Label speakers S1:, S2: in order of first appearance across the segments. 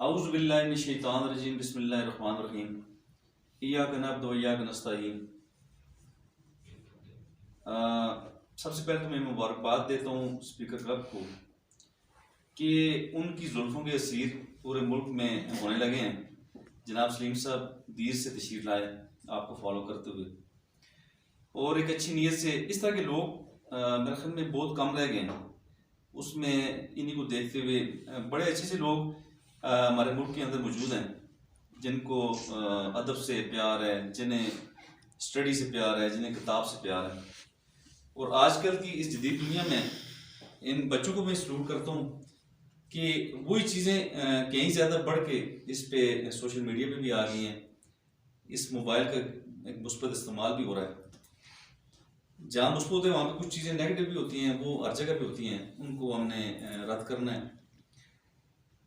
S1: औज़ु बिल्लाहि मिनश शैतानिर रजीम बिस्मिल्लाहिर रहमानिर रहीम इय्याका नअब्दु व इय्याका नस्तईन। सबसे पहले तो मैं मुबारकबाद देता हूँ स्पीकर क्लब को कि उनकी जुल्फ़ों के असीर पूरे मुल्क में होने लगे हैं। जनाब सलीम साहब दीर से तशरीफ लाए आपको फॉलो करते हुए, और एक अच्छी नीयत से इस तरह के लोग मेरे ख्याल में बहुत कम रह गए हैं। उसमें इन्हीं को देखते हुए बड़े अच्छे से लोग हमारे मुल्क के अंदर मौजूद हैं, जिनको अदब से प्यार है, जिन्हें स्टडी से प्यार है, जिन्हें किताब से प्यार है। और आजकल की इस जदीद दुनिया में इन बच्चों को मैं सलूट करता हूँ कि वही चीज़ें कहीं ज़्यादा बढ़ के इस पे सोशल मीडिया पे भी आ गई हैं। इस मोबाइल का एक मुस्बत इस्तेमाल भी हो रहा है। जहाँ मुस्बत होते हैं वहाँ पे कुछ चीज़ें नेगेटिव भी होती हैं, वो हर जगह पे होती हैं, उनको हमने रद्द करना है।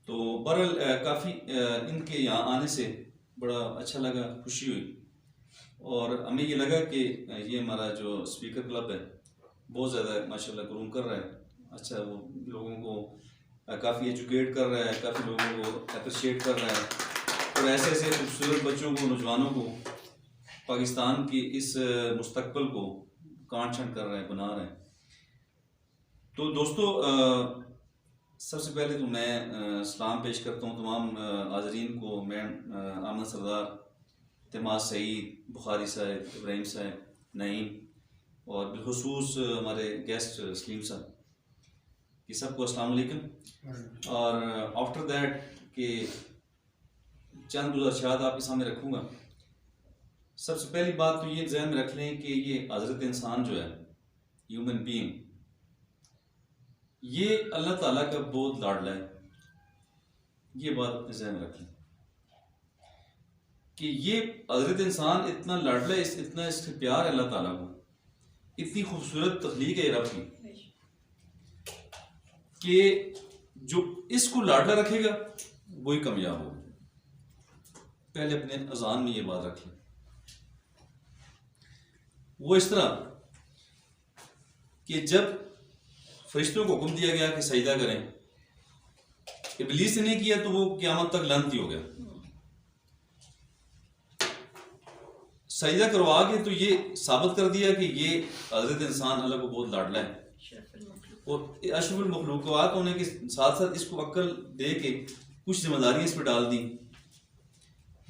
S1: तो बहरहाल काफ़ी इनके यहाँ आने से बड़ा अच्छा लगा, खुशी हुई, और हमें ये लगा कि ये हमारा जो स्पीकर क्लब है बहुत ज़्यादा माशाल्लाह ग्रूम कर रहा है। अच्छा, वो लोगों को काफ़ी एजुकेट कर रहा है, काफ़ी लोगों को अप्रिशिएट कर रहा है, और ऐसे ऐसे खूबसूरत बच्चों को, नौजवानों को पाकिस्तान की इस मुस्तकबिल को काट छांट कर रहा है, बना रहा है। तो दोस्तों, सबसे पहले तो मैं सलाम पेश करता हूँ तमाम हाज़रीन को। मैं आमन सरदार, तमास सईद, बुखारी साहब, इब्राहिम साहब, नईम, और बिलखुसूस हमारे गेस्ट सलीम साहब, ये सबको अस्सलाम वालेकुम। और आफ्टर दैट कि चंद गुज़ारिशात आपके सामने रखूँगा। सबसे पहली बात तो ये ज़हन में रख लें कि ये हज़रत इंसान जो है, ह्यूमन बीइंग, ये अल्लाह ताला का बहुत लाडला है। ये बात अपने ज़हन में रख लें कि ये हज़रत इंसान इतना लाडला है, इतना इससे प्यार है अल्लाह ताला को, इतनी खूबसूरत तख्लीक है रब की कि जो इसको लाडला रखेगा वही कामयाब होगा। पहले अपने अजान में ये बात रख लें। वो इस तरह कि जब फरिश्तों को हुक्म दिया गया कि सजदा करें, इब्लीस ने नहीं किया तो वो क़यामत तक लानती हो गया। सजदा करवा के तो ये साबित कर दिया कि ये हज़रत इंसान अल्लाह को बहुत लाडला है, और अशरफुल मखलूक़ात होने के साथ साथ इसको अक्ल दे के कुछ जिम्मेदारियाँ इस पर डाल दी।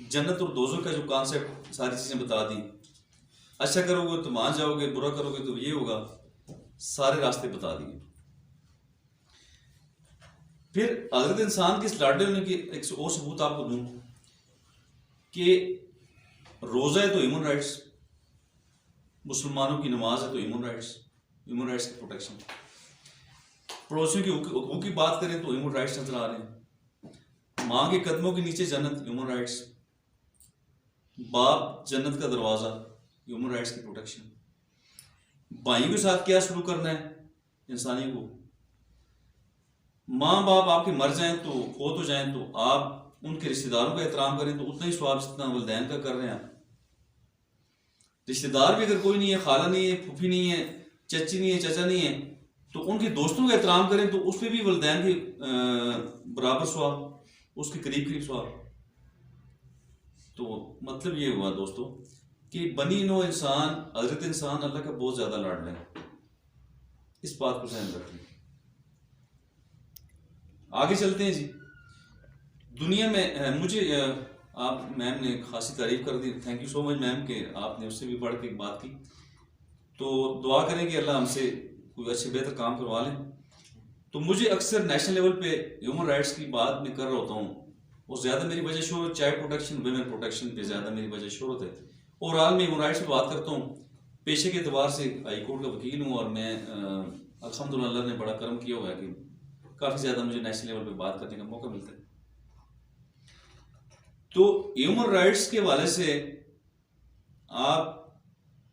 S1: जन्नत और दोज़ख का जो कॉन्सेप्ट, सारी चीज़ें बता दी। अच्छा करोगे तो मान जाओगे, बुरा करोगे तो ये होगा, सारे रास्ते बता दिए। फिर हज़रत इंसान के इस लाडले होने की एक और सबूत आपको दूँ कि रोज़ा है तो ह्यूमन राइट्स, मुसलमानों की नमाज है तो ह्यूमन राइट्स की प्रोटेक्शन, पड़ोसियों की हुकूक की बात करें तो ह्यूमन राइट्स नजर आ रहे हैं। माँ के कदमों के नीचे जन्नत, ह्यूमन राइट्स। बाप जन्नत का दरवाज़ा, ह्यूमन राइट्स की प्रोटेक्शन। भाइयों के साथ क्या शुरू करना है इंसानी को, माँ बाप आपके मर जाएं तो, खो तो जाएं तो आप उनके रिश्तेदारों का एहतराम करें तो उतना ही स्वाब जितना वलदैन का कर रहे हैं आप। रिश्तेदार भी अगर कोई नहीं है, खाला नहीं है, फूफी नहीं है, चची नहीं है, चाचा नहीं है, तो उनके दोस्तों का एहतराम करें तो उस पर भी वलदैन के बराबर स्वाब, उसके करीब करीब स्वाब। तो मतलब ये हुआ दोस्तों कि बनी नो इंसान, हजरत इंसान अल्लाह का बहुत ज़्यादा लाडला है। इस बात को ध्यान रखें। आगे चलते हैं जी। दुनिया में मुझे आप मैम ने खासी तारीफ कर दी, thank you so much ma'am कि आपने उससे भी बढ़ के एक बात की। तो दुआ करें कि अल्लाह हमसे कोई अच्छे बेहतर काम करवा लें। तो मुझे अक्सर नेशनल लेवल पे ह्यूमन राइट्स की बात मैं कर रहा होता हूँ, और ज़्यादा मेरी वजह शोहरत चाइल्ड प्रोटेक्शन, वुमेन प्रोटेक्शन पे ज़्यादा मेरी वजह शोहरत है। ओवरऑल मैं ह्यूमन राइट्स की बात करता हूँ, पेशे के अतबार से हाई कोर्ट का वकील हूँ, और मैं अल्हम्दुलिल्लाह ने बड़ा करम किया हुआ है कि काफ़ी ज़्यादा मुझे नेशनल लेवल पे बात करने का मौका मिलता है। तो ह्यूमन राइट्स के हवाले से आप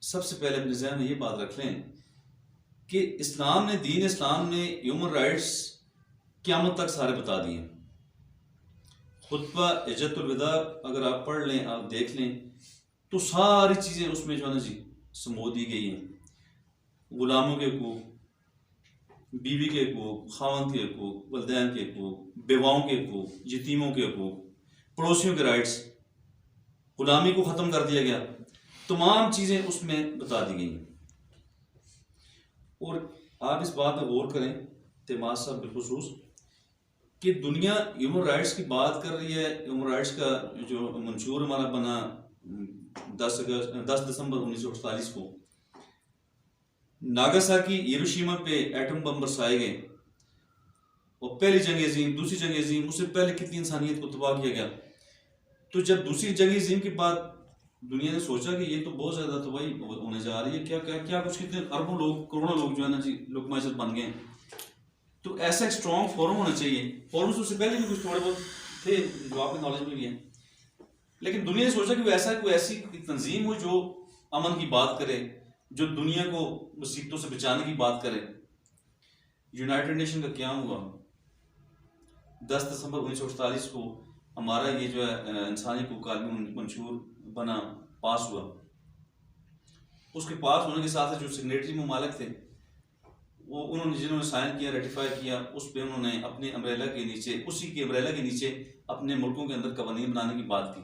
S1: सबसे पहले अपने ज़हन में ये बात रख लें कि इस्लाम ने, दीन इस्लाम ने ह्यूमन राइट्स क़यामत तक सारे बता दिए। खुतबा हिज्जतुल विदा अगर आप पढ़ लें, आप देख लें, तो सारी चीज़ें उसमें जो है ना जी समो दी गई हैं। गुलामों के हकूक़, बीवी के हकूक, खावंद के हकूक, वलदैन के हकूक, बेवाओं के हकूक, यतीमों के हकूक, पड़ोसियों के राइट्स, गुलामी को ख़त्म कर दिया गया, तमाम चीज़ें उसमें बता दी गई हैं। और आप इस बात पर गौर करें तेमाज साहब बिलखुसूस कि दुनिया ह्यूमन राइट्स की बात कर रही है। ह्यूमन राइट्स का जो मंशूर हमारा बना 10 दिसंबर 1948 को नागासाकी हिरोशिमा पे एटम बम बरसाए गए, और पहली जंग अजीम, दूसरी जंग अजीम, उससे पहले कितनी इंसानियत को तबाह किया गया। तो जब दूसरी जंग अजीम के बाद दुनिया ने सोचा कि ये तो बहुत ज़्यादा तबाही होने जा रही है, क्या क्या क्या कुछ, कितने अरबों लोग, करोड़ों लोग जो है ना जी लुकमा अज़ल बन गए, तो ऐसा एक स्ट्रॉन्ग फोरम होना चाहिए। फोरम्स उससे पहले भी कुछ थोड़े बहुत थे जो आपके नॉलेज में भी हैं, लेकिन दुनिया ने सोचा कि वैसा कोई ऐसी तंजीम हो जो अमन की बात करे, जो दुनिया को मुसीबतों से बचाने की बात करे। यूनाइटेड नेशन का क्या हुआ? 10 दिसंबर 1948 को हमारा ये जो है इंसानी हकूक़ आलमी मंशूर बना, पास हुआ। उसके पास होने के साथ जो सिग्नेटरी ममालिक थे वो उन्होंने, जिन्होंने साइन किया, रेटिफाई किया, उस पर उन्होंने अपने अम्ब्रेला के नीचे, उसी के अम्ब्रेला के नीचे अपने मुल्कों के अंदर कवानीन बनाने की बात की।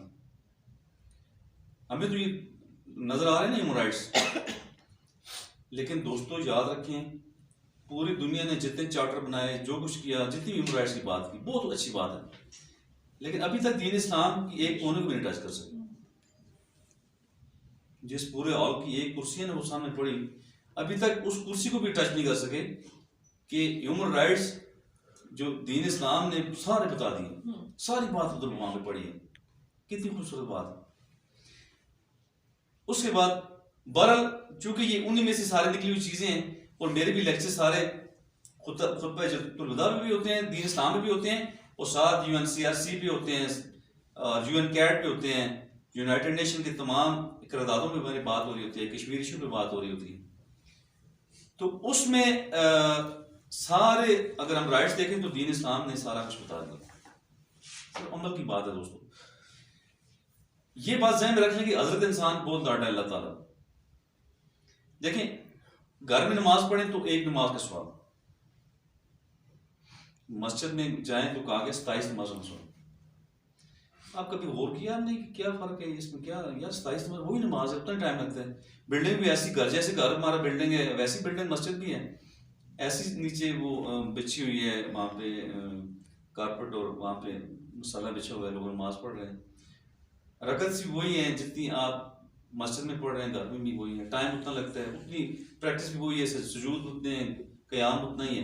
S1: हमें तो ये नज़र आ रहे हैं ना ह्यूमन राइट्स, लेकिन दोस्तों याद रखें, पूरी दुनिया ने जितने चार्टर बनाए, जो कुछ किया, जितनी ह्यूमन राइट्स की बात की, बहुत अच्छी बात है, लेकिन अभी तक दीन इस्लाम की एक कोने को भी नहीं टच कर सके। जिस पूरे हॉल की एक कुर्सी है ना वो सामने पड़ी, अभी तक उस कुर्सी को भी टच नहीं कर सके कि ह्यूमन राइट्स जो दीन इस्लाम ने सारे बता दिए, सारी बात उधर वहां पे पड़ी है। कितनी खूबसूरत बात है। उसके बाद बहरहाल चूंकि ये उन्हीं में से सारे निकली हुई चीजें हैं, और मेरे भी लेक्चर सारे खुतबा जलतुलबदा में भी होते हैं, दीन इस्लाम में भी होते हैं, और साथ UNCRC भी होते हैं, UN कैट पे होते हैं, यूनाइटेड नेशन के तमाम करारदादों में मेरी बात हो रही होती है, कश्मीर इशू पे बात हो रही होती है। तो उसमें सारे अगर हम राइट्स देखें तो दीन इस्लाम ने सारा कुछ बता दिया। तो अमल की बात है दोस्तों, ये बात ज़हन में रखने की हजरत इंसान बहुत लाडा अल्लाह ताला। देखें घर में नमाज पढ़ें तो एक नमाज का स्वाब, मस्जिद में जाएं तो कहा गया 27 नमाज का स्वाब। आप कभी गौर किया आपने कि क्या फर्क है इसमें? क्या यार 27 नमाज वही नमाज है, उतना टाइम लगता है। बिल्डिंग भी ऐसी, घर जैसे घर हमारा बिल्डिंग है वैसी बिल्डिंग मस्जिद भी है, ऐसी नीचे वो बिछी हुई है, वहाँ पे कारपेट और वहाँ पे मसाला बिछा हुआ है, लोग नमाज पढ़ रहे हैं। रकत सी वही है जितनी आप मस्जिद में पढ़ रहे हैं, घर में भी वही है, टाइम उतना लगता है, उतनी प्रैक्टिस भी वही है, सुजूद उतने, क़याम उतना ही है।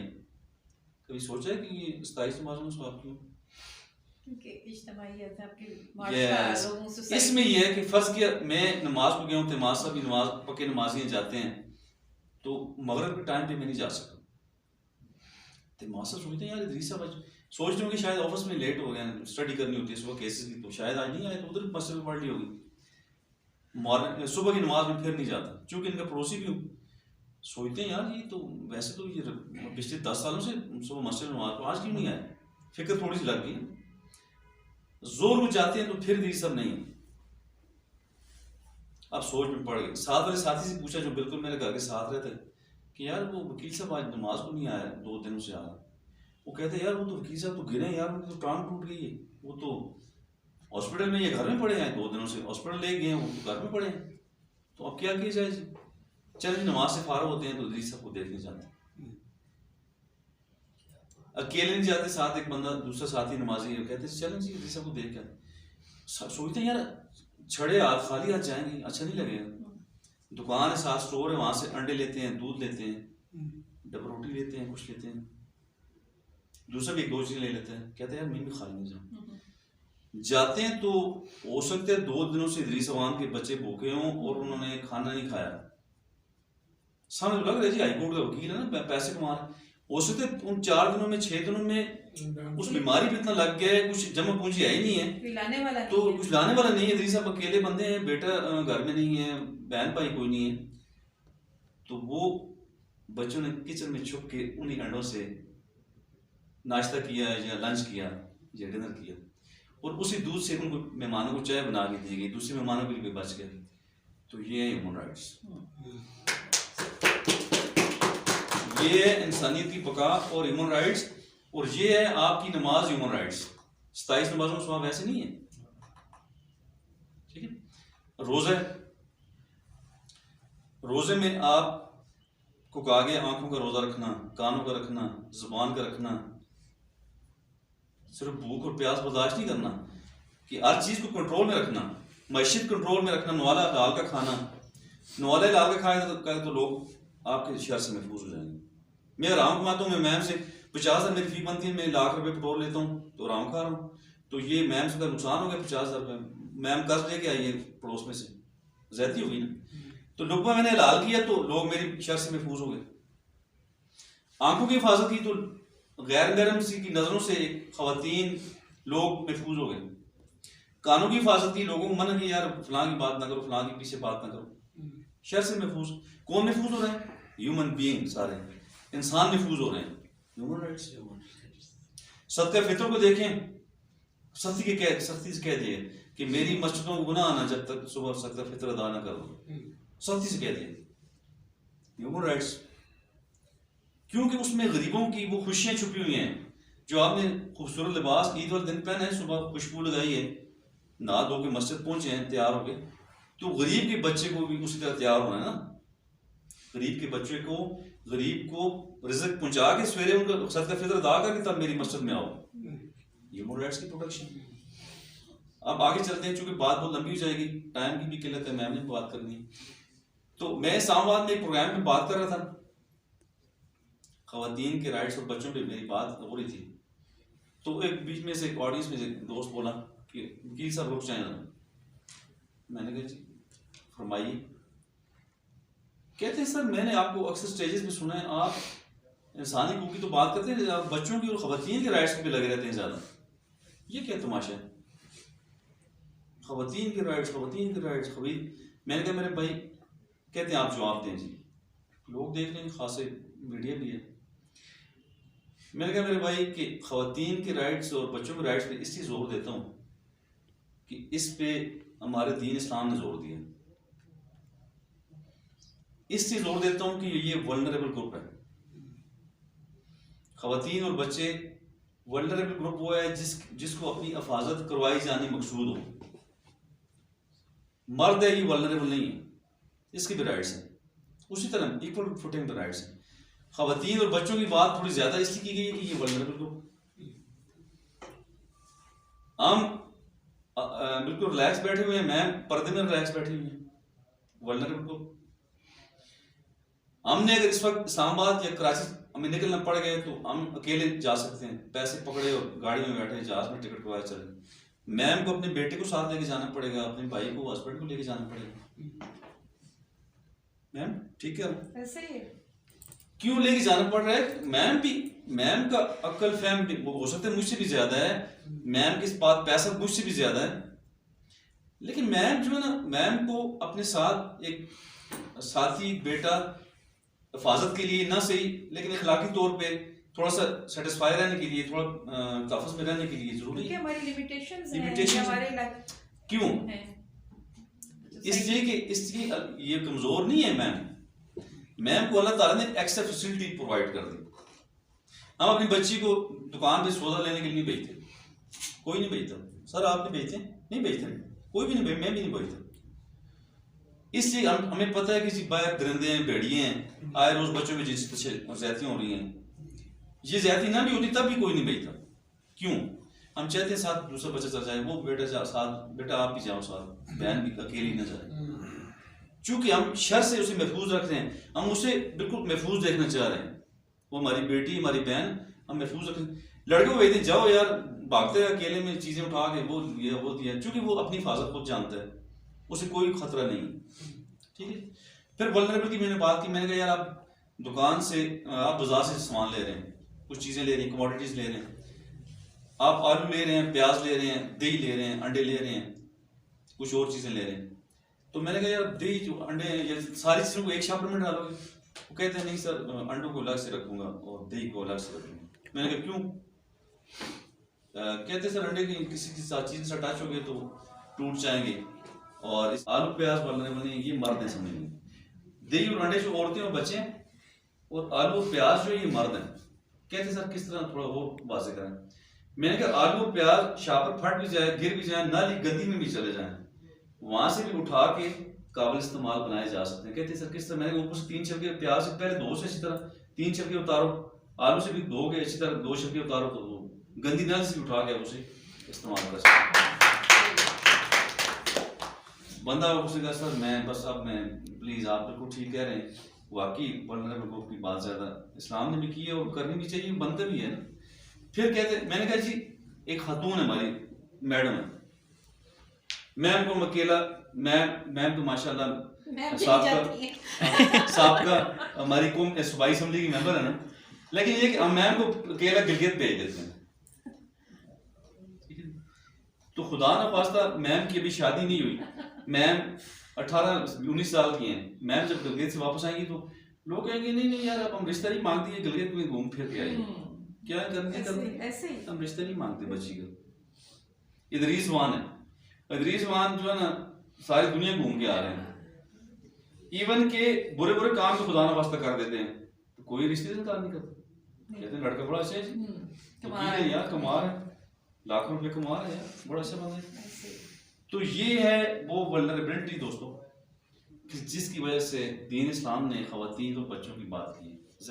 S1: कभी सोचा है कि ये 27 नमाजों में स्वाब क्यों? yes. इसमें यह है कि फर्ज किया मैं नमाज को गया हूँ, तेमाज साहब भी नमाज पक्के नमाजी जाते हैं, तो मगरिब के टाइम पे मैं नहीं जा सकता। तेमाज साहब सोचते हैं यार इदरीस साहब सोच रहे हो कि शायद ऑफिस में लेट हो गए, स्टडी करनी होती है सुबह केसेस की, तो शायद आज नहीं आए, तो उधर मस्जिद में पढ़ ली होगी। मॉर्निंग सुबह की नमाज में फिर नहीं जाता, चूंकि इनका पड़ोसी भी हूँ। सोचते हैं यार ये तो वैसे तो ये पिछले 10 सालों से सुबह मस्जिद में नमाज, तो आज क्यों नहीं आए? फिक्र थोड़ी सी लग गई, जोर में जाते हैं तो फिर भी सब नहीं। अब सोच में पड़ गए। साथ वाले साथी से पूछा जो बिल्कुल मेरे घर के साथ रहते कि यार वो वकील साहब आज नमाज को नहीं आया, 2 दिनों से आ रहा। वो कहते यार वो तो वकील साहब तो गिरे यार, उनकी तो टांग टूट गई है, वो तो हॉस्पिटल में, ये घर में पड़े हैं, 2 दिनों से हॉस्पिटल ले गए हैं, वो तो घर में पड़े हैं, तो अब क्या किया जाए जी? चल नमाज से फारग होते हैं तो इदरीस साहब को देखने जाते हैं, अकेले नहीं जाते, साथ एक बंदा दूसरा साथी नमाजी है, कहते चलें जी इदरीस साहब को देख कर। सोचते हैं यार छड़े हाथ खाली हाथ जाएंगे, अच्छा नहीं लगेगा। दुकान है, साथ स्टोर है, वहां से अंडे लेते हैं, दूध लेते हैं, डब रोटी लेते हैं, कुछ लेते हैं, दूसरा भी 1-2 चीजें ले लेते हैं। कहते हैं यार मैं भी खा लेंगे जाऊँ। जाते हैं तो हो सकते हैं 2 दिनों से इदरीस अवाम के बच्चे भूखे हों और उन्होंने खाना नहीं खाया। सामने लग रहा है जी हाईकोर्ट का वकील है ना, पैसे कमा रहे, हो सकते उन 4 दिनों में 6 दिनों में उस बीमारी भी इतना लग गया है, कुछ जमा पूंजी है ही नहीं है,
S2: लाने वाला
S1: तो कुछ लाने वाला नहीं है। इदरीस साहब अकेले बंदे हैं, बेटा घर में नहीं है, बहन भाई कोई नहीं है, तो वो बच्चों ने किचन में छुप के उन्हीं अंडों से नाश्ता किया या लंच किया या डिनर किया, और उसी दूध से उनको मेहमानों को चाय बना के दी गई, दूसरे मेहमानों के लिए बच गया। तो ये है ह्यूमन राइट्स, ये है इंसानियत की बका और ह्यूमन राइट्स, और ये है आपकी नमाज ह्यूमन राइट्स। 27 नमाजों में सवाब वैसे नहीं है, ठीक है। रोजे में आप को कहा गया आंखों का रोजा रखना, कानों का रखना, जुबान का रखना, सिर्फ भूख और प्यास बर्दाश्त नहीं करना, कि हर चीज को कंट्रोल में रखना, मैशियत कंट्रोल में रखना, नवाला हलाल का खाना। नवाला हलाल का खाए तो लोग आपके शर से महफूज हो जाएंगे। मैं आराम कमाता हूँ, मैं मैम से 50,000 मेरी फी बनती है, मैं ₹1,00,000 पेट्रोल लेता हूँ तो आराम खा रहा हूँ, तो ये मैम से का नुकसान हो गया। 50,000 रुपये मैम कर्ज लेके आई है पड़ोस में से, ज्यादती हो गई ना। तो लुक़मा मैंने हलाल किया तो लोग मेरी शर से महफूज हो गए। आंखों की हिफाजत की तो गैर महरम की नजरों से खवातीन लोग महफूज हो गए। कानों की हिफाजत की, लोगों को मना कि यार फलां की बात ना करो, फलां के पीछे बात ना करो, शर से महफूज। कौन महफूज हो रहे हैं? ह्यूमन बीइंग, सारे इंसान महफूज हो रहे हैं, ह्यूमन राइट्स। सदका फितर को देखें, सख्ती से कह दिए कि मेरी मस्जिदों को गुनाह आना जब तक सुबह सदका फितर अदा ना करो, सख्ती से कह दिए, ह्यूमन राइट्स। क्योंकि उसमें गरीबों की वो खुशियां छुपी हुई हैं। जो आपने खूबसूरत लिबास ईद वाले दिन पहने हैं, सुबह खुशबू लगाई है, नहा धो के मस्जिद पहुंचे हैं तैयार हो गए, तो गरीब के बच्चे को भी उसी तरह तैयार होना है ना। गरीब के बच्चे को, गरीब को रिज़्क पहुंचा के सवेरे उनका सदका फितर अदा करके तब मेरी मस्जिद में आओ, ह्यूमन राइट्स की प्रोटेक्शन। अब आगे चलते हैं, चूंकि बात बहुत लंबी हो जाएगी, टाइम की भी किल्लत है, मैम ने बात करनी है। तो मैं इस्लामाबाद में एक प्रोग्राम में बात कर रहा था, खवातीन के राइट्स और बच्चों पे मेरी बात हो रही थी, तो एक बीच में से एक ऑडियंस में से दोस्त बोला कि वकील साहब रुक जाए ना। मैंने कहा जी फरमाइए। कहते हैं सर मैंने आपको अक्सर स्टेजेस पे सुना है, आप इंसानी हकूक़ की तो बात करते हैं, आप बच्चों की और खवातीन के राइट्स पे लगे रहते हैं ज़्यादा, ये क्या तमाशा है? खवातीन के राइट्स, खवातीन के राइट्स, मैंने कहा मेरे भाई, कहते हैं आप जवाब दें जी, लोग देख लेंगे, खासे मीडिया भी है। मैंने कहा मेरे भाई कि खवातीन के राइट्स और बच्चों के राइट्स पे इसलिए जोर देता हूँ कि इस पे हमारे दीन इस्लाम ने जोर दिया। इसलिए जोर देता हूँ कि ये वल्नरेबल ग्रुप है। खवातीन और बच्चे वल्नरेबल ग्रुप वो है जिसको अपनी हिफाजत करवाई जानी मकसूद हो। मर्द है ये वल्नरेबल नहीं है, इसके भी राइट्स हैं, उसी तरह इक्वल फुटिंग पे राइट्स हैं। खवातीन और बच्चों की बात थोड़ी ज्यादा इसलिए की गई है कि ये वल्नरेबल ग्रुप, हम बिल्कुल रिलैक्स बैठे हुए हैं, मैम पर्दे में रिलैक्स बैठी हुई है, वल्नरेबल ग्रुप। हमने अगर इस वक्त इस्लामाबाद या कराची हमें निकलना पड़ गए तो हम अकेले जा सकते हैं, पैसे पकड़े और गाड़ी में बैठे, जहाज में टिकट करवाए चले। मैम को अपने बेटे को साथ लेके जाना पड़ेगा, अपने भाई को, हस्बैंड को लेके जाना पड़ेगा। मैम ठीक है, ऐसे ही क्यों लेके जाना पड़ रहा है? मैम का अक्ल फहम भी हो सकता है मुझसे भी ज्यादा है, मैम के पास पैसा मुझसे भी ज्यादा है, लेकिन मैम जो है ना, मैम को अपने साथ एक साथी बेटा हिफाजत के लिए ना सही, लेकिन अखलाकी तौर पे थोड़ा सा सेटिस्फाई रहने के लिए, थोड़ा तहफ़्फ़ुज़ में रहने के लिए जरूरी है। हमारी लिमिटेशंस क्यों? इसलिए ये कमजोर नहीं है मैम को अल्लाह ताला ने एक्स्ट्रा फैसिलिटी प्रोवाइड कर दी। हम अपनी बच्ची को दुकान पे सौदा लेने के लिए नहीं भेजते, कोई नहीं भेजता। सर आप नहीं भेजते? नहीं भेजते, कोई भी नहीं भेज, मैं भी नहीं भेजता। इसलिए हमें पता है कि बाहर दरिंदे हैं, भेड़िए हैं, आए रोज बच्चों में जिस ज्यादतियां हो रही हैं, ये ज्यादती ना भी होती तब भी कोई नहीं भेजता। क्यों? हम चाहते हैं साथ दूसरा बच्चा चल जाए, वो बेटा आप भी जाओ साथ, बहन भी अकेली ना जाए। चूंकि हम शर से उसे महफूज रख रहे हैं, हम उसे बिल्कुल महफूज देखना चाह रहे हैं, वो हमारी बेटी, हमारी बहन, हम महफूज रख रहे हैं। लड़के को भेजते जाओ यार, भागते हैं अकेले में चीजें उठा के, वो दिया, चूंकि वो अपनी हिफाजत खुद जानता है, उसे कोई खतरा नहीं। ठीक है। फिर वल्नरेबिलिटी की मैंने बात की, मैंने कहा यार आप दुकान से, आप बाजार से सामान ले रहे हैं, कुछ चीजें ले रहे हैं, कमोडिटीज ले रहे हैं, आप आलू ले रहे हैं, प्याज ले रहे हैं, दही ले रहे हैं, अंडे ले रहे हैं, कुछ और चीजें ले रहे हैं। तो मैंने कहा यार दही जो अंडे या सारी चीजों को एक शापर में डालोगे? वो कहते हैं नहीं सर, अंडों को अलग से रखूंगा और दही को अलग से रखूंगा। मैंने कहा क्यों? कहते सर अंडे की किसी चीज से टच हो गए तो टूट जाएंगे, और आलू प्याज वल्नरेबल नहीं, ये मर्द है समझ नहीं। दही और अंडे जो औरतें और बच्चे और आलू और प्याज जो ये मर्द हैं। कहते सर किस तरह, थोड़ा वो वाजे करें। मैंने कहा आलू और प्याज शाह पर फट भी जाए, गिर भी जाए, नाली गंदी में भी चले जाएं, वहां से भी उठा के काबिल इस्तेमाल बनाए जा सकते हैं। कहते सर किस तरह? मैंने ऊपर से 3 छिलके प्याज से पहले 2 से अच्छी तरह 3 छिलके उतारो, आलू से भी 2 के अच्छी तरह 2 छिलके उतारो, तो वो गंदी नाली से उठा के उसे इस्तेमाल कर सकते हैं। बंदा उसने कहा सर मैं बस, अब मैं प्लीज, आप बिल्कुल ठीक कह रहे हैं, वाकई वल्नरेबल ग्रुप की बात ज्यादा इस्लाम ने भी की है और करनी भी चाहिए, बनते भी है ना। फिर कहते, मैंने कहा जी एक खातून है हमारी मैडम है, मैम को अकेला, मैम तो माशाल्लाह साहब का हमारी कौम सूबाई असेंबली की मेंबर है ना, लेकिन ये कि हम मैम को अकेला गिलगित भेज देते हैं। तो खुदा ना खास्ता मैम की अभी शादी नहीं हुई, मैम 18-19 साल की हैं, मैम जब गिलगित से वापस आएंगी तो लोग कहेंगे नहीं नहीं यार, अब हम रिश्ता नहीं मांगती है, गिलगित में घूम फिर के आएंगे, क्या करते
S2: ऐसे ही
S1: हम रिश्ते नहीं मांगते बच्ची का। इदरीस वान है, इदरीस वान जो है ना सारी दुनिया घूम के आ रहे हैं, इवन के बुरे बुरे काम तो खुदा ना वास्ता कर देते हैं, तो कोई रिश्ते से इनकार नहीं करता, कहते हैं लड़का बड़ा अच्छा है जी, वकील है यार, कमा रहा है, लाखों रुपए कमा रहा है यार, बड़ा अच्छा बंदा है। तो ये है वो वल्नरेबिलिटी दोस्तों, जिसकी वजह से दीन इस्लाम ने खवातीन और बच्चों की बात की है।